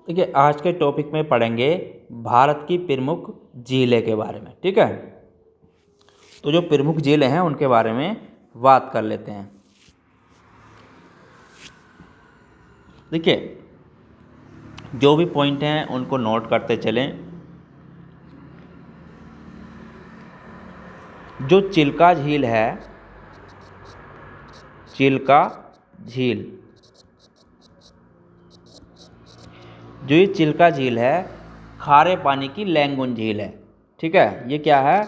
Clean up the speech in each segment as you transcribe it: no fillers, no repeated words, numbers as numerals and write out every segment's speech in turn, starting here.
देखिए, आज के टॉपिक में पढ़ेंगे भारत की प्रमुख झीलें के बारे में। ठीक है, तो जो प्रमुख झीलें हैं उनके बारे में बात कर लेते हैं। देखिए, जो भी पॉइंट हैं उनको नोट करते चलें। जो चिल्का झील है, चिल्का झील, जो ये चिल्का झील है खारे पानी की लैंगून झील है। ठीक है, ये क्या है?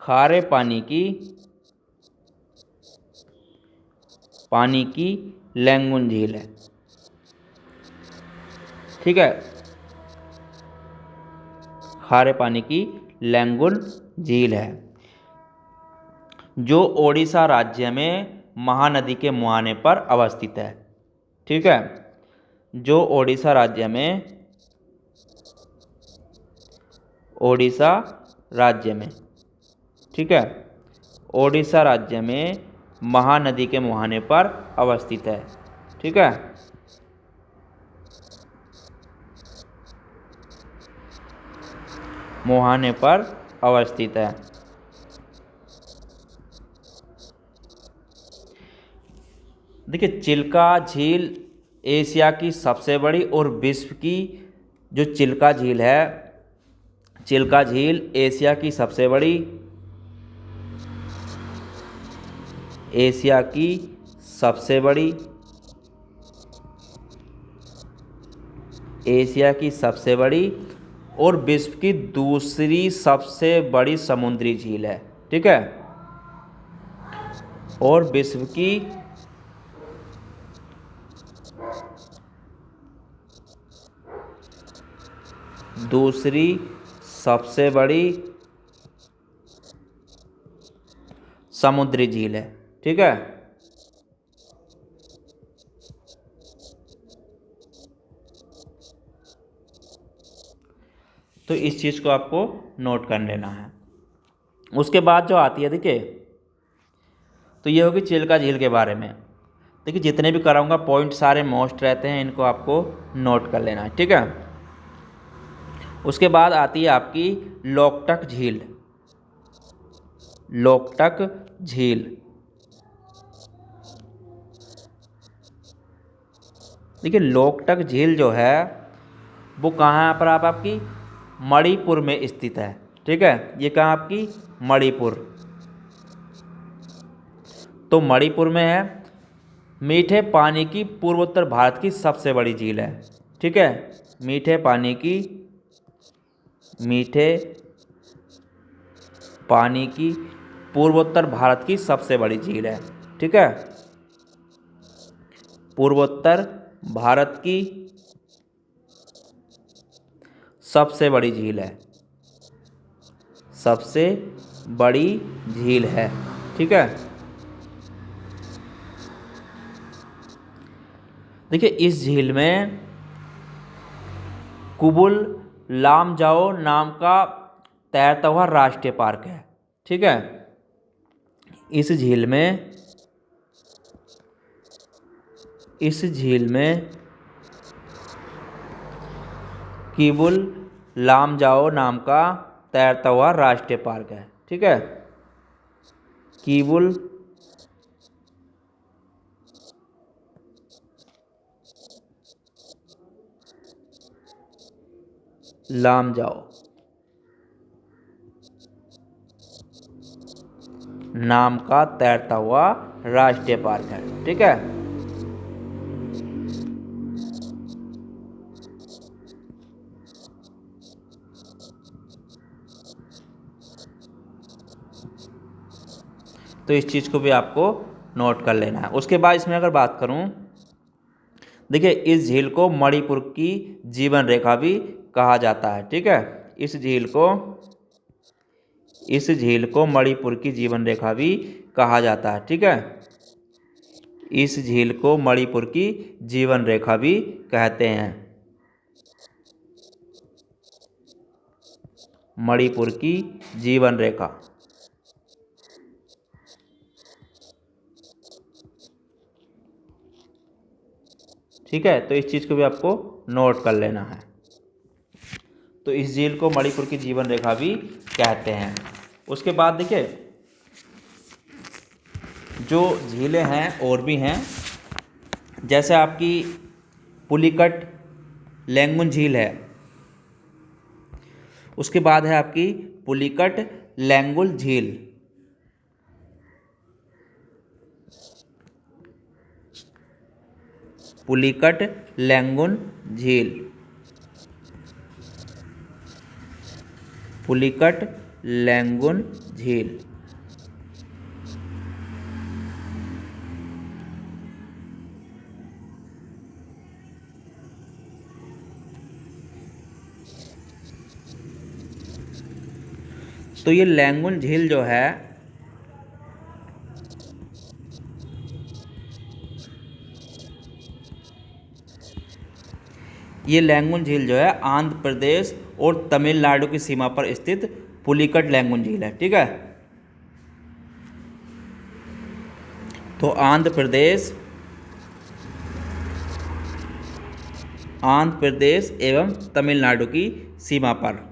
खारे पानी की लैंगून झील है। ठीक है, खारे पानी की लैंगून झील है जो ओडिशा राज्य में महानदी के मुहाने पर अवस्थित है। ठीक है, जो ओडिशा राज्य में ठीक है, ओडिशा राज्य में महानदी के मुहाने पर अवस्थित है। ठीक है, मुहाने पर अवस्थित है। देखिए, चिल्का झील एशिया की सबसे बड़ी और विश्व की जो चिल्का झील है, चिल्का झील एशिया की सबसे बड़ी, एशिया की सबसे बड़ी, एशिया की सबसे बड़ी और विश्व की दूसरी सबसे बड़ी समुद्री झील है। ठीक है, और विश्व की दूसरी सबसे बड़ी समुद्री झील है। ठीक है, तो इस चीज़ को आपको नोट कर लेना है। उसके बाद जो आती है, देखिए, तो ये होगी चिल्का झील के बारे में। देखिए, जितने भी कराऊंगा पॉइंट सारे मोस्ट रहते हैं, इनको आपको नोट कर लेना है। ठीक है, उसके बाद आती है आपकी लोकटक झील। लोकटक झील, देखिए, लोकटक झील जो है वो कहाँ पर आपकी मणिपुर में स्थित है। ठीक है, ये कहाँ आपकी मणिपुर, तो मणिपुर में है। मीठे पानी की पूर्वोत्तर भारत की सबसे बड़ी झील है। ठीक है, मीठे पानी की पूर्वोत्तर भारत की सबसे बड़ी झील है। ठीक है, पूर्वोत्तर भारत की सबसे बड़ी झील है, सबसे बड़ी झील है। ठीक है, देखिए, इस झील में कुबुल लामजाओ नाम का तैरता हुआ राष्ट्रीय पार्क है। ठीक है, इस झील में किबुल लामजाओ नाम का तैरता हुआ राष्ट्रीय पार्क है। ठीक है, किबुल लामजाओ नाम का तैरता हुआ राष्ट्रीय पार्क है। ठीक है, तो इस चीज़ को भी आपको नोट कर लेना है। उसके बाद इसमें अगर बात करूं, देखिए, इस झील को मणिपुर की जीवन रेखा भी कहा जाता है। ठीक है, इस झील को मणिपुर की जीवन रेखा भी कहा जाता है। ठीक है, इस झील को मणिपुर की जीवन रेखा भी कहते हैं, मणिपुर की जीवन रेखा। ठीक है, तो इस चीज़ को भी आपको नोट कर लेना है। तो इस झील को मणिपुर की जीवन रेखा भी कहते हैं। उसके बाद देखिए जो झीलें हैं और भी हैं, जैसे आपकी पुलिकट लैंगुन झील है, उसके बाद है आपकी पुलिकट लैंगुल झील, पुलिकट लैंगुन झील, पुलिकट लैंगुन झील। तो ये लैंगुन झील जो है ये लैंगुन झील जो है आंध्र प्रदेश और तमिलनाडु की सीमा पर स्थित पुलिकट लैंगुन झील है। ठीक है, तो आंध्र प्रदेश एवं तमिलनाडु की सीमा पर।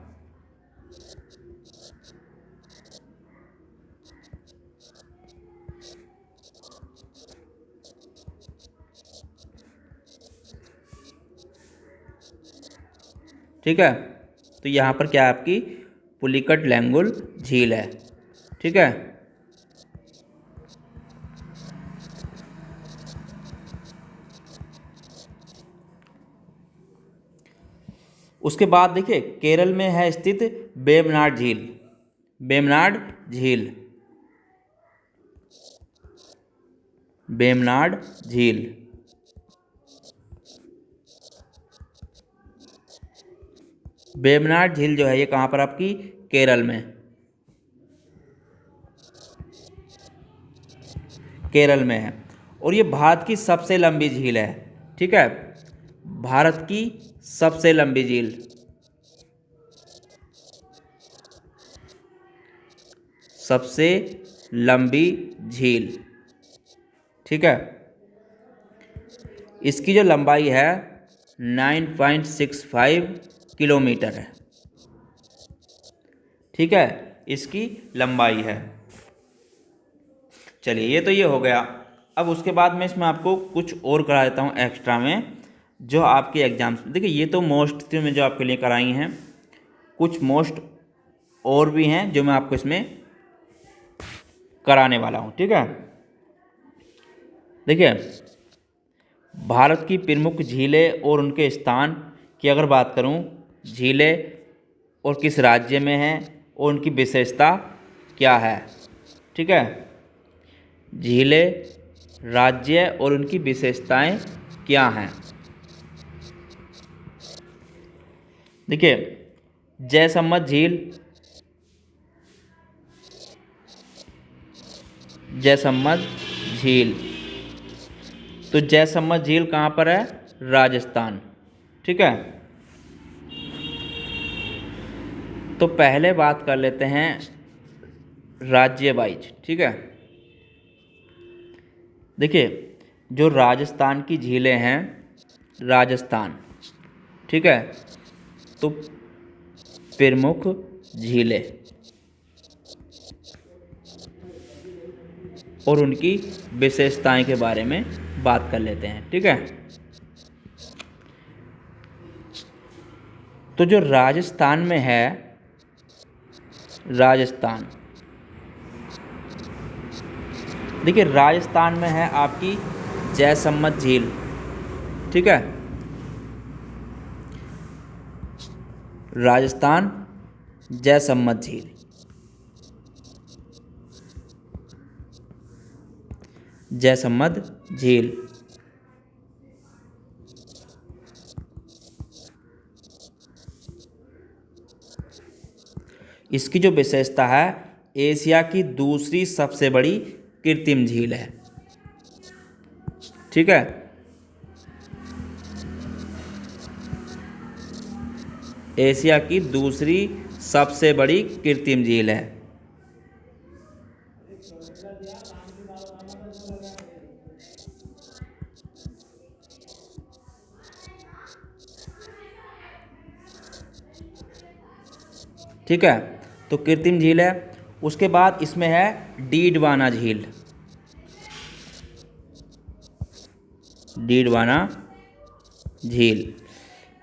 ठीक है, तो यहाँ पर क्या है आपकी पुलिकट लैंगुल झील है। ठीक है, उसके बाद देखिए केरल में है स्थित वेम्बनाड झील, वेम्बनाड झील, वेम्बनाड झील। वेम्बनाड झील जो है ये कहाँ पर आपकी केरल में, केरल में है और ये भारत की सबसे लंबी झील है। ठीक है, भारत की सबसे लंबी झील, सबसे लंबी झील। ठीक है, इसकी जो लंबाई है 9.65 किलोमीटर है। ठीक है, इसकी लंबाई है। चलिए ये तो ये हो गया। अब उसके बाद में इसमें आपको कुछ और करा देता हूँ एक्स्ट्रा में, जो आपके एग्जाम्स देखिए ये तो मोस्ट में जो आपके लिए कराई हैं, कुछ मोस्ट और भी हैं जो मैं आपको इसमें कराने वाला हूँ। ठीक है, देखिए भारत की प्रमुख झीलें और उनके स्थान की अगर बात करूँ, झीलें और किस राज्य में हैं और उनकी विशेषता क्या है। ठीक है, झीलें, राज्य और उनकी विशेषताएं क्या हैं। देखिए जयसम्मत झील, जयसम्मत झील, तो जयसम्मत झील कहाँ पर है, राजस्थान। ठीक है, तो पहले बात कर लेते हैं राज्य वाइज। ठीक है, देखिए जो राजस्थान की झीलें हैं, राजस्थान, ठीक है, तो प्रमुख झीलें और उनकी विशेषताएं के बारे में बात कर लेते हैं। ठीक है, तो जो राजस्थान में है, राजस्थान, देखिए राजस्थान में है आपकी जयसम्मत झील। ठीक है, राजस्थान जयसम्मत झील, जयसम्मत झील। इसकी जो विशेषता है, एशिया की दूसरी सबसे बड़ी कृत्रिम झील है। ठीक है, एशिया की दूसरी सबसे बड़ी कृत्रिम झील है। ठीक है, तो कृत्रिम झील है। उसके बाद इसमें है डीडवाना झील। डीडवाना झील,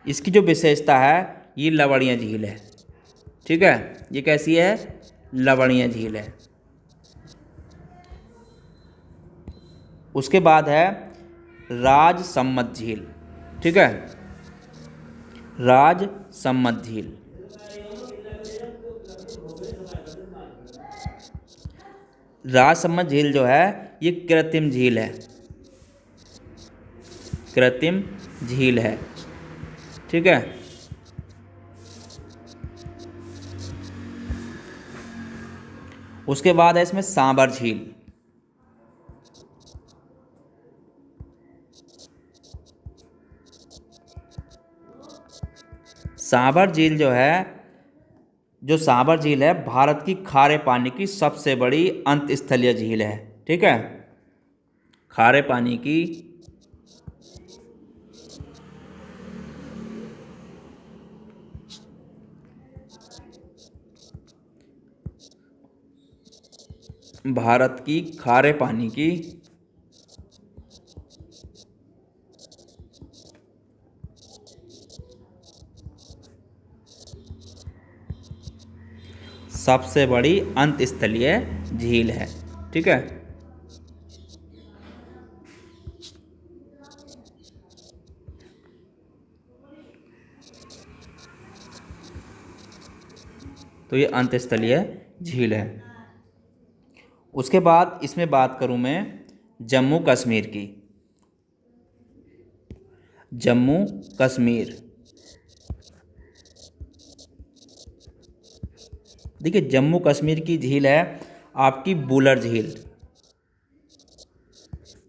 इसकी जो विशेषता है ये लवणीय झील है। ठीक है, ये कैसी है? लवणीय झील है। उसके बाद है राजसम्मत झील। ठीक है, राजसम्मत झील। राजसम्मत झील जो है ये कृत्रिम झील है, कृत्रिम झील है। ठीक है, उसके बाद है इसमें सांबर झील। सांबर झील जो है, जो सांबर झील है भारत की खारे पानी की सबसे बड़ी अंतस्थलीय झील है। ठीक है, खारे पानी की भारत की खारे पानी की सबसे बड़ी अंतस्थलीय झील है। ठीक है, तो ये अंतस्थलीय झील है। उसके बाद इसमें बात करूं मैं जम्मू कश्मीर की। जम्मू कश्मीर, देखिए जम्मू कश्मीर की झील है आपकी बुलर झील।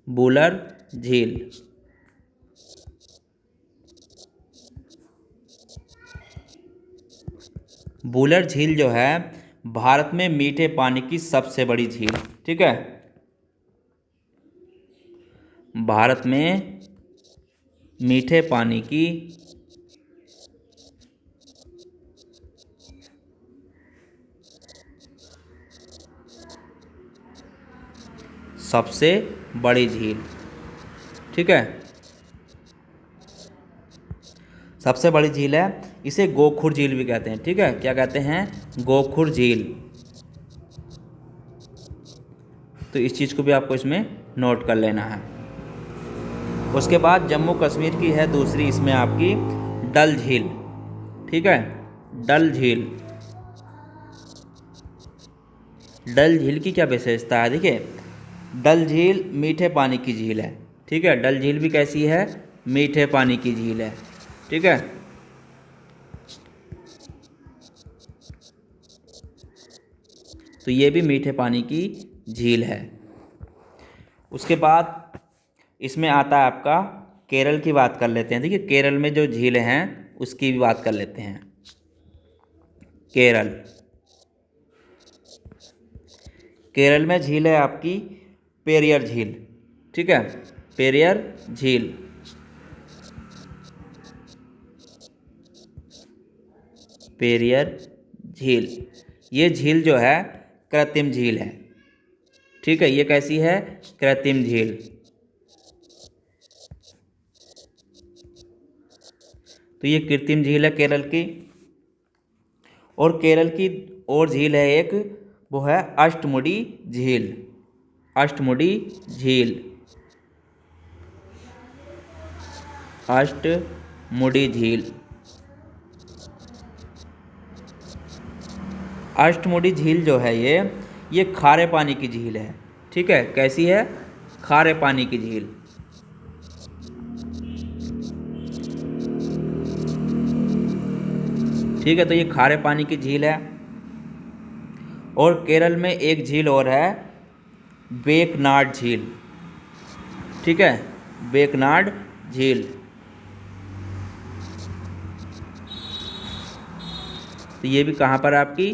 बुलर झील, बुलर झील जो है भारत में मीठे पानी की सबसे बड़ी झील। ठीक है, भारत में मीठे पानी की सबसे बड़ी झील। ठीक है, सबसे बड़ी झील है। इसे गोखुर झील भी कहते हैं। ठीक है, क्या कहते हैं? गोखुर झील। तो इस चीज़ को भी आपको इसमें नोट कर लेना है। उसके बाद जम्मू कश्मीर की है दूसरी, इसमें आपकी डल झील। ठीक है, डल झील। डल झील की क्या विशेषता है? देखिए डल झील मीठे पानी की झील है। ठीक है, डल झील भी कैसी है? मीठे पानी की झील है। ठीक है, तो ये भी मीठे पानी की झील है। उसके बाद इसमें आता है आपका केरल की बात कर लेते हैं। देखिए केरल में जो झीलें हैं उसकी भी बात कर लेते हैं। केरल, केरल में झील है आपकी पेरियर झील। ठीक है, पेरियर झील। पेरियर झील, ये झील जो है कृत्रिम झील है। ठीक है, ये कैसी है? कृत्रिम झील। तो ये कृत्रिम झील है केरल की। और केरल की और झील है एक, वो है अष्टमुडी झील। अष्टमुडी झील, अष्टमुडी झील। अष्टमुडी झील जो है ये खारे पानी की झील है। ठीक है, कैसी है? खारे पानी की झील। ठीक है, तो ये खारे पानी की झील है। और केरल में एक झील और है वेकनाड झील। ठीक है, वेकनाड झील। तो ये भी कहाँ पर आपकी?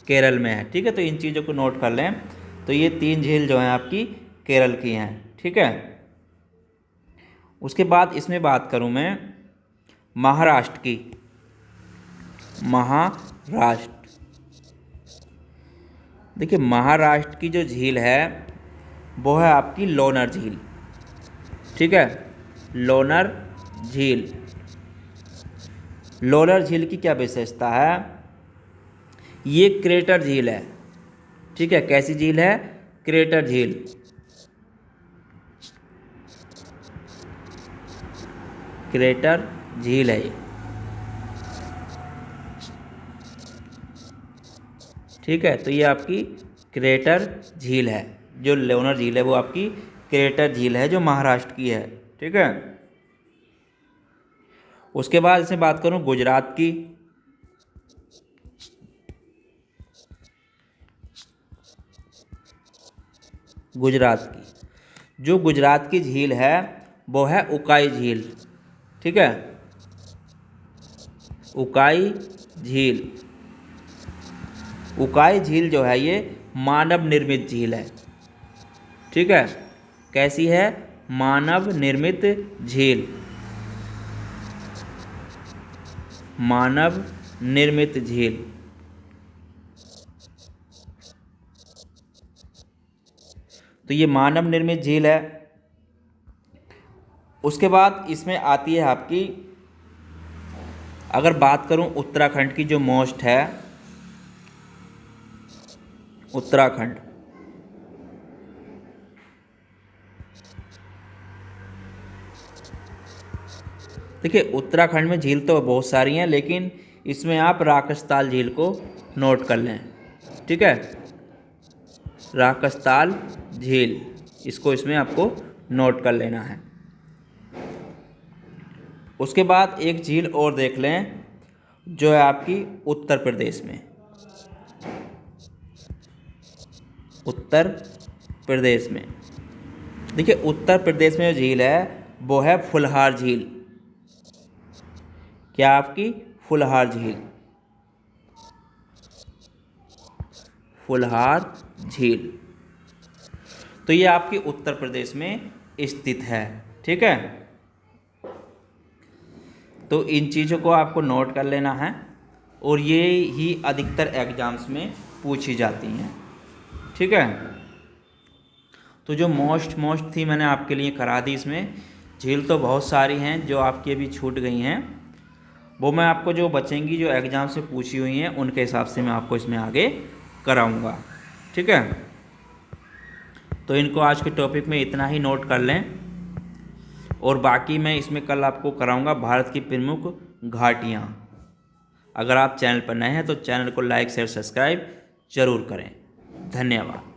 केरल में है। ठीक है, तो इन चीज़ों को नोट कर लें। तो ये 3 झील जो हैं आपकी केरल की हैं। ठीक है, उसके बाद इसमें बात करूँ मैं महाराष्ट्र की। महाराष्ट्र, देखिए महाराष्ट्र की जो झील है वो है आपकी लोनार झील, ठीक है, लोनार झील। लोनार झील की क्या विशेषता है, ये क्रेटर झील है, ठीक है। कैसी झील है, क्रेटर झील। क्रेटर झील है ये, ठीक है। तो ये आपकी क्रेटर झील है, जो लोनार झील है वो आपकी क्रेटर झील है जो महाराष्ट्र की है, ठीक है। उसके बाद इसमें बात करूं गुजरात की, गुजरात की जो गुजरात की झील है वो है उकाई झील, ठीक है, उकाई झील। उकाई झील जो है ये मानव निर्मित झील है, ठीक है। कैसी है, मानव निर्मित झील, मानव निर्मित झील। तो ये मानव निर्मित झील है। उसके बाद इसमें आती है आपकी, अगर बात करूं उत्तराखंड की, जो मोस्ट है उत्तराखंड, देखिए उत्तराखंड में झील तो बहुत सारी हैं, लेकिन इसमें आप राकसताल झील को नोट कर लें, ठीक है, राकसताल झील, इसको इसमें आपको नोट कर लेना है। उसके बाद एक झील और देख लें जो है आपकी उत्तर प्रदेश में, उत्तर प्रदेश में। देखिए उत्तर प्रदेश में जो झील है वो है फुलहार झील। क्या आपकी, फुलहार झील, फुलहार झील। तो ये आपकी उत्तर प्रदेश में स्थित है, ठीक है। तो इन चीज़ों को आपको नोट कर लेना है और ये ही अधिकतर एग्जाम्स में पूछी जाती हैं, ठीक है। तो जो मोस्ट थी मैंने आपके लिए करा दी। इसमें झील तो बहुत सारी हैं जो आपकी अभी छूट गई हैं, वो मैं आपको जो बचेंगी, जो एग्ज़ाम से पूछी हुई हैं, उनके हिसाब से मैं आपको इसमें आगे कराऊंगा, ठीक है। तो इनको आज के टॉपिक में इतना ही नोट कर लें, और बाकी मैं इसमें कल आपको कराऊंगा भारत की प्रमुख घाटियाँ। अगर आप चैनल पर नए हैं तो चैनल को लाइक शेयर सब्सक्राइब ज़रूर करें। धन्यवाद।